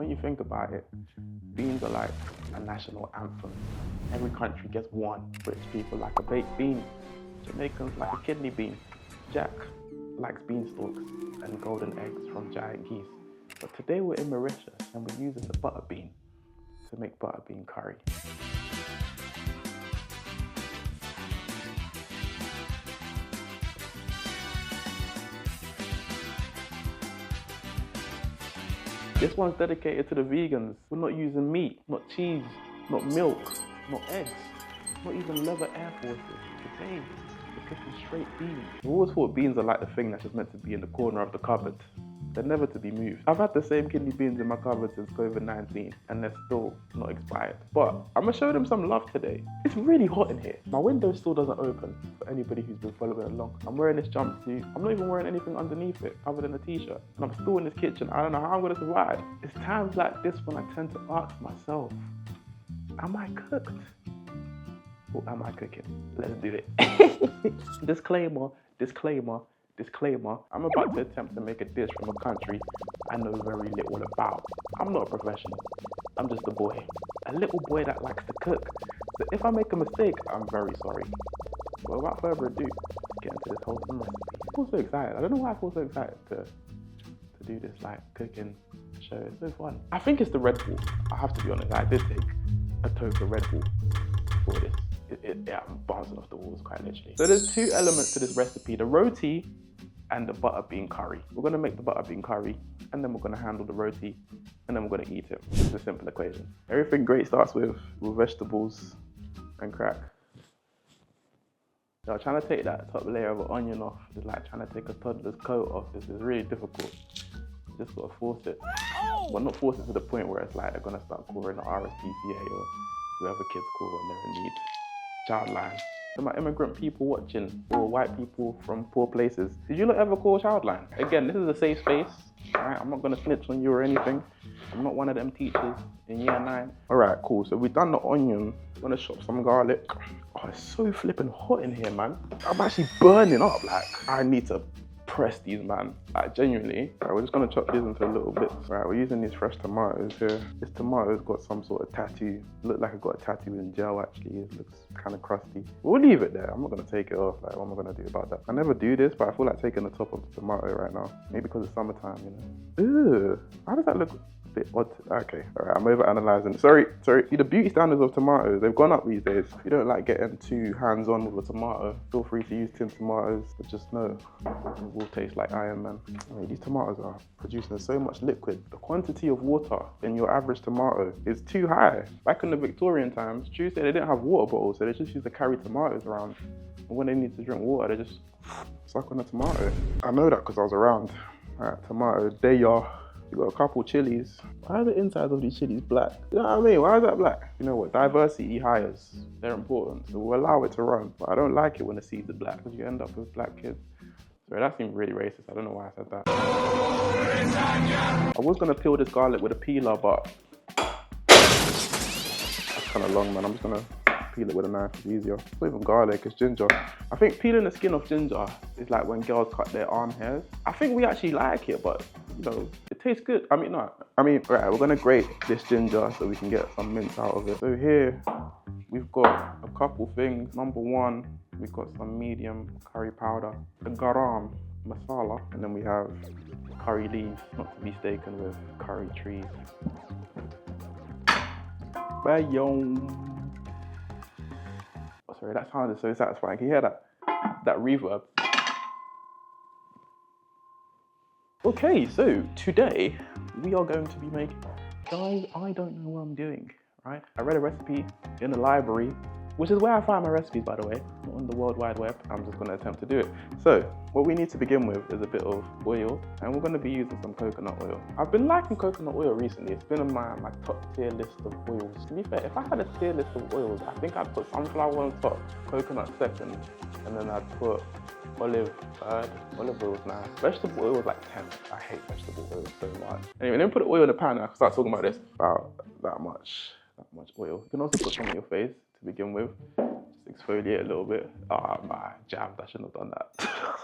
when you think about it, beans are like a national anthem. Every country gets one. British people like a baked bean. Jamaicans like a kidney bean. Jack likes beanstalks and golden eggs from giant geese. But today we're in Mauritius and we're using the butterbean to make butterbean curry. This one's dedicated to the vegans. We're not using meat, not cheese, not milk, not eggs, not even leather Air Forces. Today, we're cooking straight beans. I've always thought beans are like the thing that's just meant to be in the corner of the cupboard. They're never to be moved. I've had the same kidney beans in my cupboard since COVID-19 and they're still not expired. But I'm gonna show them some love today. It's really hot in here. My window still doesn't open for anybody who's been following along. I'm wearing this jumpsuit. I'm not even wearing anything underneath it other than a t-shirt. And I'm still in this kitchen. I don't know how I'm gonna survive. It's times like this when I tend to ask myself, am I cooked? Or am I cooking? Let's do it. Disclaimer, disclaimer. Disclaimer, I'm about to attempt to make a dish from a country I know very little about. I'm not a professional, I'm just a boy. A little boy that likes to cook. So if I make a mistake, I'm very sorry. But without further ado, get into this wholesome recipe. I feel so excited. I don't know why I feel so excited to do this like cooking show. It's so fun. I think it's the Red Bull. I have to be honest, I did take a toke of Red Bull for this. Yeah, I'm bouncing off the walls quite literally. So there's two elements to this recipe, the roti and the butterbean curry. We're gonna make the butterbean curry and then we're gonna handle the roti and then we're gonna eat it. It's a simple equation. Everything great starts with vegetables and crack. So trying to take that top layer of an onion off is like trying to take a toddler's coat off. This is really difficult. You just gotta force it. Well, not force it to the point where it's like they're gonna start calling the RSPCA or whoever kids call when they're in need. Childline. To my immigrant people watching, or white people from poor places, did you not ever call Childline? Again, this is a safe space, alright? I'm not gonna snitch on you or anything. I'm not one of them teachers in year 9. Alright, cool, so we've done the onion. I'm gonna chop some garlic. Oh, it's so flipping hot in here, man. I'm actually burning up, like, I need to press these, man. Like, genuinely. Alright, we're just gonna chop these into little bits. Alright, we're using these fresh tomatoes here. This tomato's got some sort of tattoo. Looked like it got a tattoo in gel, actually. It looks kind of crusty. We'll leave it there. I'm not gonna take it off. Like, what am I gonna do about that? I never do this, but I feel like taking the top of the tomato right now. Maybe because it's summertime, you know. Ew, how does that look? Bit odd. Okay, all right, I'm over analyzing. Sorry. The beauty standards of tomatoes, they've gone up these days. If you don't like getting too hands-on with a tomato, feel free to use tin tomatoes, but just know it will taste like Iron Man. I mean, these tomatoes are producing so much liquid. The quantity of water in your average tomato is too high. Back in the Victorian times, Jews said they didn't have water bottles, so they just used to carry tomatoes around. And when they need to drink water, they just suck on a tomato. I know that because I was around. All right, tomato, there you are. You got a couple chilies. Why are the insides of these chilies black? You know what I mean? Why is that black? You know what? Diversity hires. They're important, so we'll allow it to run. But I don't like it when the seeds are black because you end up with black kids. Sorry, that seemed really racist. I don't know why I said that. I was gonna peel this garlic with a peeler, but that's kind of long, man. I'm just gonna peel it with a knife. It's easier. It's not even garlic, it's ginger. I think peeling the skin off ginger is like when girls cut their arm hairs. I think we actually like it, but you know, it tastes good. I mean, right, we're gonna grate this ginger so we can get some mince out of it. So here, we've got a couple things. Number one, we've got some medium curry powder, the garam masala, and then we have curry leaves, not to be mistaken with curry trees. Bayong. Oh, sorry, that sounded so satisfying. Can you hear that? That reverb. Okay, so today we are going to be making, guys, I don't know what I'm doing, right? I read a recipe in the library, which is where I find my recipes, by the way, not on the World Wide Web. I'm just gonna attempt to do it. So what we need to begin with is a bit of oil, and we're gonna be using some coconut oil. I've been liking coconut oil recently. It's been on my top tier list of oils. To be fair, if I had a tier list of oils, I think I'd put sunflower on top, coconut second, and then I'd put olive third. Olive oil is nice. Vegetable oil is like 10. I hate vegetable oil so much. Anyway, let me put the oil in the pan and I can start talking about this. About that much oil. You can also put some on your face to begin with. Just exfoliate a little bit. Ah, my jammed. I shouldn't have done that.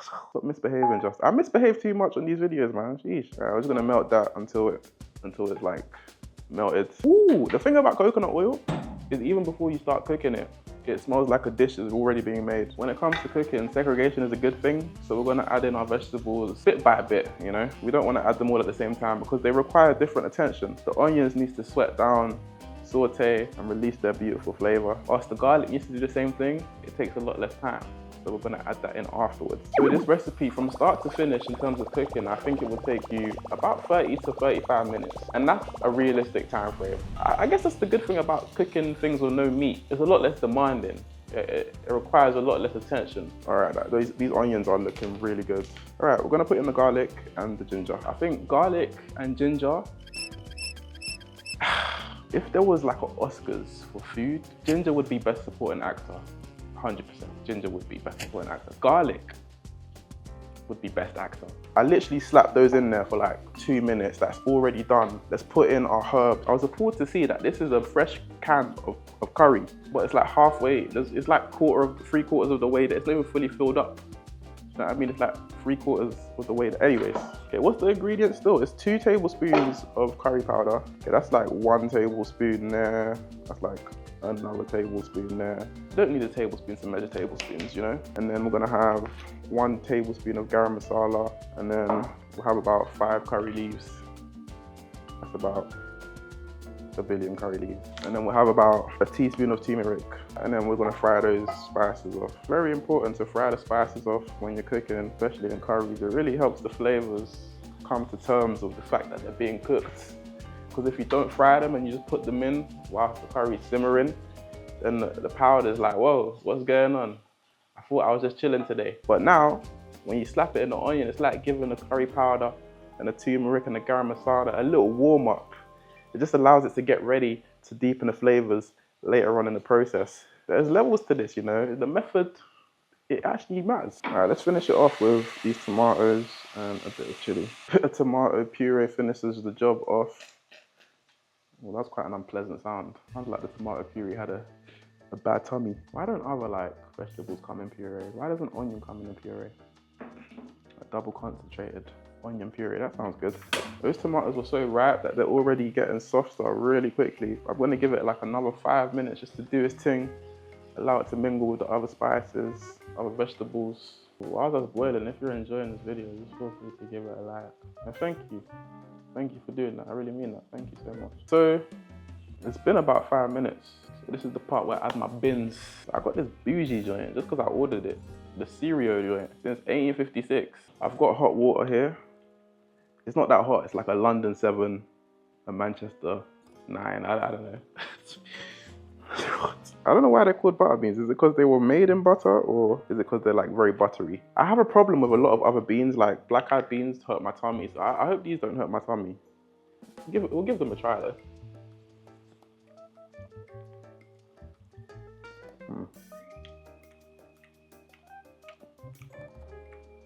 Stop misbehaving, just. I misbehave too much on these videos, man. Sheesh. Right, I'm just gonna melt that until it's like melted. Ooh, the thing about coconut oil is even before you start cooking it, it smells like a dish is already being made. When it comes to cooking, segregation is a good thing. So we're gonna add in our vegetables bit by bit, you know? We don't wanna add them all at the same time because they require different attention. The onions needs to sweat down, saute, and release their beautiful flavor. Whilst the garlic needs to do the same thing, it takes a lot less time. So we're gonna add that in afterwards. So this recipe from start to finish in terms of cooking, I think it will take you about 30 to 35 minutes. And that's a realistic time frame. I guess that's the good thing about cooking things with no meat. It's a lot less demanding. It requires a lot less attention. All right, these onions are looking really good. All right, we're gonna put in the garlic and the ginger. I think garlic and ginger, if there was like an Oscars for food, ginger would be best supporting actor. 100%. Ginger would be best supporting actor. Garlic would be best actor. I literally slapped those in there for like 2 minutes. That's already done. Let's put in our herbs. I was appalled to see that this is a fresh can of curry, but it's like halfway. It's like 3/4 of the way that it's not even fully filled up. You know what I mean? It's like 3/4 of the way that, anyways. Okay, what's the ingredient still? It's 2 tablespoons of curry powder. Okay, that's like 1 tablespoon there. That's like another tablespoon there. You don't need a tablespoon to measure tablespoons, you know? And then we're gonna have 1 tablespoon of garam masala, and then we'll have about 5 curry leaves. That's about 1 billion curry leaves. And then we'll have about a teaspoon of turmeric. And then we're gonna fry those spices off. Very important to fry the spices off when you're cooking, especially in curries. It really helps the flavors come to terms with the fact that they're being cooked. Because if you don't fry them and you just put them in whilst the curry's simmering, then the powder's like, whoa, what's going on? I thought I was just chilling today. But now, when you slap it in the onion, it's like giving the curry powder and the turmeric and the garam masala a little warm up. It just allows it to get ready to deepen the flavors later on in the process. There's levels to this, you know. The method, it actually matters. All right, let's finish it off with these tomatoes and a bit of chili. A tomato puree finishes the job off. Well, that's quite an unpleasant sound. Sounds like the tomato puree had a bad tummy. Why don't other like vegetables come in puree? Why doesn't onion come in puree? A double concentrated onion puree, that sounds good. Those tomatoes were so ripe that they're already getting softer really quickly. I'm gonna give it like another 5 minutes just to do its thing. Allow it to mingle with the other spices, other vegetables. While that's boiling, if you're enjoying this video, just feel free to give it a like. And thank you. Thank you for doing that. I really mean that. Thank you so much. So it's been about 5 minutes. So this is the part where I add my bins. I got this bougie joint just because I ordered it. The cereal joint since 1856. I've got hot water here. It's not that hot. It's like a London 7, a Manchester 9. I don't know. I don't know why they're called butter beans. Is it because they were made in butter, or is it because they're like very buttery? I have a problem with a lot of other beans, like black-eyed beans hurt my tummy, so I hope these don't hurt my tummy. We'll give them a try though.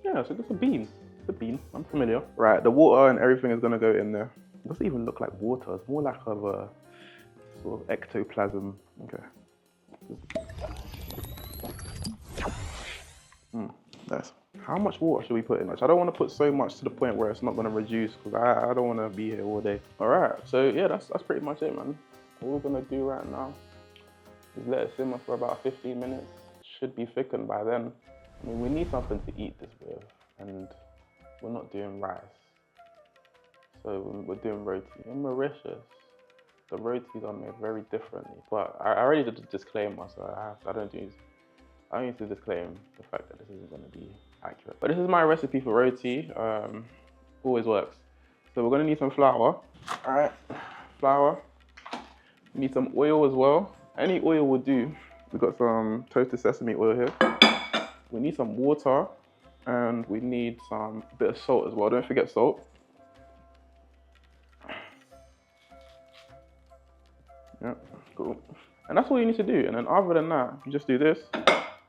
Yeah, so it's a bean. It's a bean. I'm familiar. Right, the water and everything is gonna go in there. It doesn't even look like water. It's more like a sort of ectoplasm. Okay. Nice. How much water should we put in? I don't want to put so much to the point where it's not going to reduce, because I don't want to be here all day. All right, so yeah, that's pretty much it, man. What we're going to do right now is let it simmer for about 15 minutes. Should be thickened by then. I mean, we need something to eat this with, and we're not doing rice. So we're doing roti. In Mauritius, the rotis are made very differently. But I already did a disclaimer, so I don't need to disclaim the fact that this isn't going to be accurate. But this is my recipe for roti. Always works. So we're going to need some flour. All right, flour. We need some oil as well. Any oil will do. We've got some toasted sesame oil here. We need some water, and we need some bit of salt as well. Don't forget salt. Yeah, cool. And that's all you need to do. And then other than that, you just do this.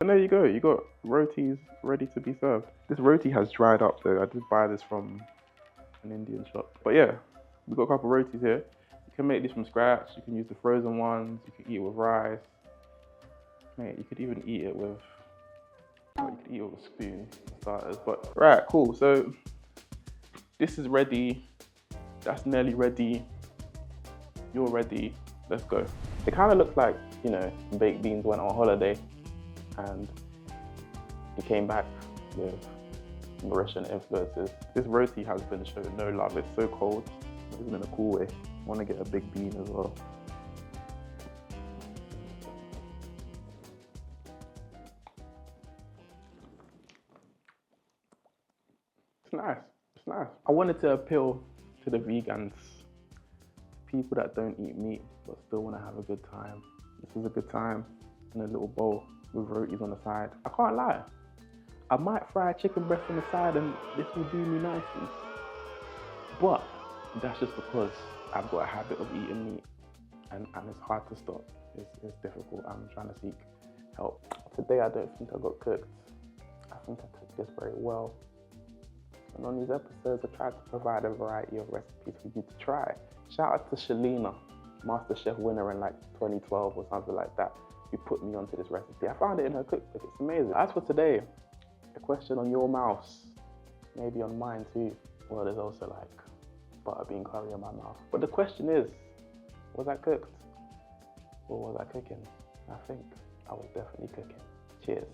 And there you go. You got rotis ready to be served. This roti has dried up though. I did buy this from an Indian shop. But yeah, we've got a couple rotis here. You can make these from scratch. You can use the frozen ones. You can eat it with rice. Mate, you could even eat it with, you could eat it with a spoon for starters. But right, cool. So this is ready. That's nearly ready. you're ready, let's go. It kind of looks like, you know, baked beans went on holiday and he came back with Mauritian influences. This roti has been shown no love. It's so cold, even in a cool way. I want to get a big bean as well. It's nice, it's nice. I wanted to appeal to the vegans, people that don't eat meat but still want to have a good time. This is a good time in a little bowl with rotis on the side. I can't lie, I might fry a chicken breast on the side and this will do me nicely. But that's just because I've got a habit of eating meat and it's hard to stop. It's difficult. I'm trying to seek help. Today I don't think I got cooked. I think I cooked this very well. And on these episodes I tried to provide a variety of recipes for you to try. Shout out to Shelina, MasterChef winner in like 2012 or something like that, who put me onto this recipe. I found it in her cookbook, it's amazing. As for today, a question on your mouse, maybe on mine too. Well, there's also like butterbean curry in my mouth. But the question is, was I cooked? Or was I cooking? I think I was definitely cooking. Cheers.